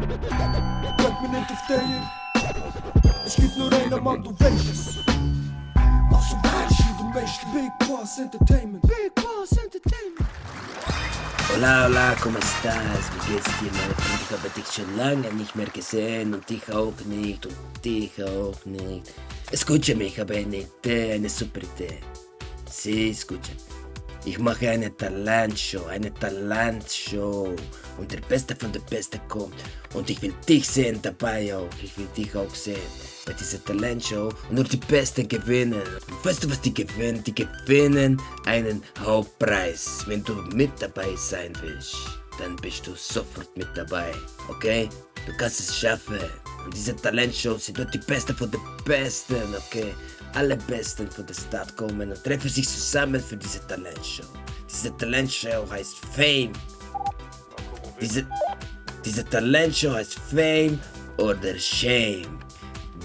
Bleib mir nicht auf der. Es gibt nur einen Mann, du welches. Also weißt du möchtest Big Bas Entertainment. Big Bas Entertainment. Hola, hola, ¿cómo estás? Wie geht's dir, meine Freunde? Ich habe dich schon lange nicht mehr gesehen und dich auch nicht und dich auch nicht. Escúchame, ich habe eine Idee, eine super Idee. Sí, escucha. Ich mache eine Talentshow und der Beste von der Beste kommt und ich will dich sehen dabei auch, ich will dich auch sehen bei dieser Talentshow und nur die Besten gewinnen. Und weißt du was die gewinnen? Die gewinnen einen Hauptpreis. Wenn du mit dabei sein willst, dann bist du sofort mit dabei, okay? Du kannst es schaffen. Und diese Talentshow sind nur die Besten von den Besten, okay? Alle Besten von der Stadt kommen und treffen sich zusammen für diese Talentshow. Diese Talentshow heißt Fame. Diese Talentshow heißt Fame oder Shame.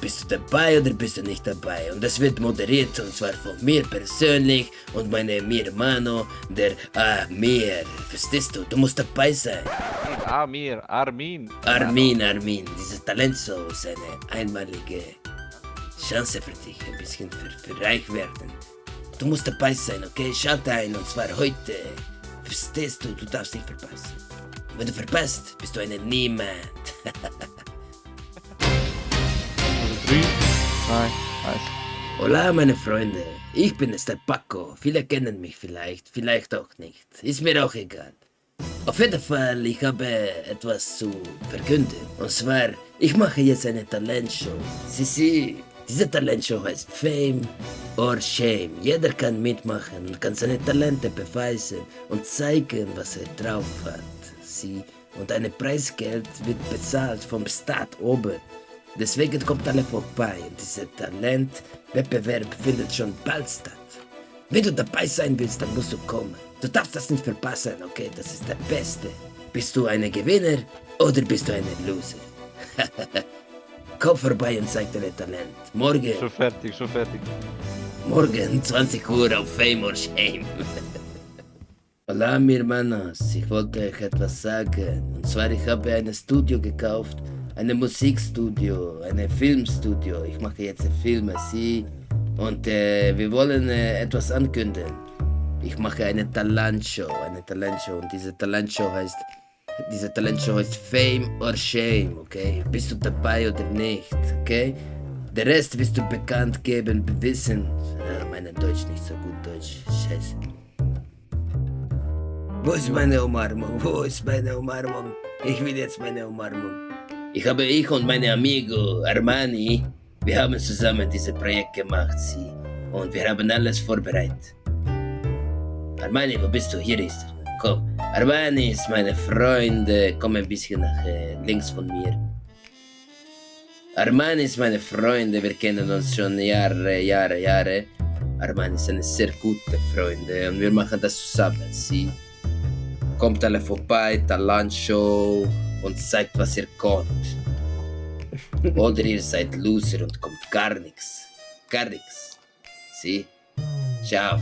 Bist du dabei oder bist du nicht dabei? Und das wird moderiert und zwar von mir persönlich und meinem Hermano, der Amir. Verstehst du? Du musst dabei sein. Armin. Diese Talentshow ist eine einmalige Chance für dich, ein bisschen für reich werden. Du musst dabei sein, okay? Schalte ein und zwar heute. Verstehst du? Du darfst nicht verpassen. Wenn du verpasst, bist du ein Niemand. 3, 2, 1. Hola meine Freunde, ich bin es, der Paco. Viele kennen mich vielleicht auch nicht. Ist mir auch egal. Auf jeden Fall, ich habe etwas zu verkünden. Und zwar, ich mache jetzt eine Talentshow. Sie, diese Talentshow heißt Fame or Shame. Jeder kann mitmachen und kann seine Talente beweisen und zeigen, was er drauf hat. Sie, und ein Preisgeld wird bezahlt vom Staat oben. Deswegen kommt alle vorbei und dieser Talentwettbewerb findet schon bald statt. Wenn du dabei sein willst, dann musst du kommen. Du darfst das nicht verpassen, okay? Das ist der Beste. Bist du ein Gewinner oder bist du ein Loser? Komm vorbei und zeig dein Talent. Morgen. Schon fertig. Morgen 20 Uhr auf Fame or Shame. Hola, mi hermanos. Ich wollte euch etwas sagen. Und zwar, ich habe ein Studio gekauft. Ein Musikstudio, ein Filmstudio. Ich mache jetzt Filme, sie. Und wir wollen etwas ankündigen. Ich mache eine Talentshow. Und diese Talentshow heißt Fame or Shame, okay? Bist du dabei oder nicht, okay? Der Rest wirst du bekannt geben, wissen. Mein Deutsch nicht so gut, Deutsch. Scheiße. Wo ist meine Umarmung? Ich will jetzt meine Umarmung. Ich und meine Amigo Armani, wir haben zusammen dieses Projekt gemacht, sie. Und wir haben alles vorbereitet. Armani, wo bist du? Hier ist er. Komm. Armani ist meine Freunde. Komm ein bisschen nach links von mir. Armani ist meine Freunde. Wir kennen uns schon Jahre. Armani ist eine sehr gute Freunde und wir machen das zusammen, sie. Kommt alle vorbei, Talentshow und zeigt, was ihr könnt. Oder ihr seid Loser und kommt gar nichts. Sie. Ciao.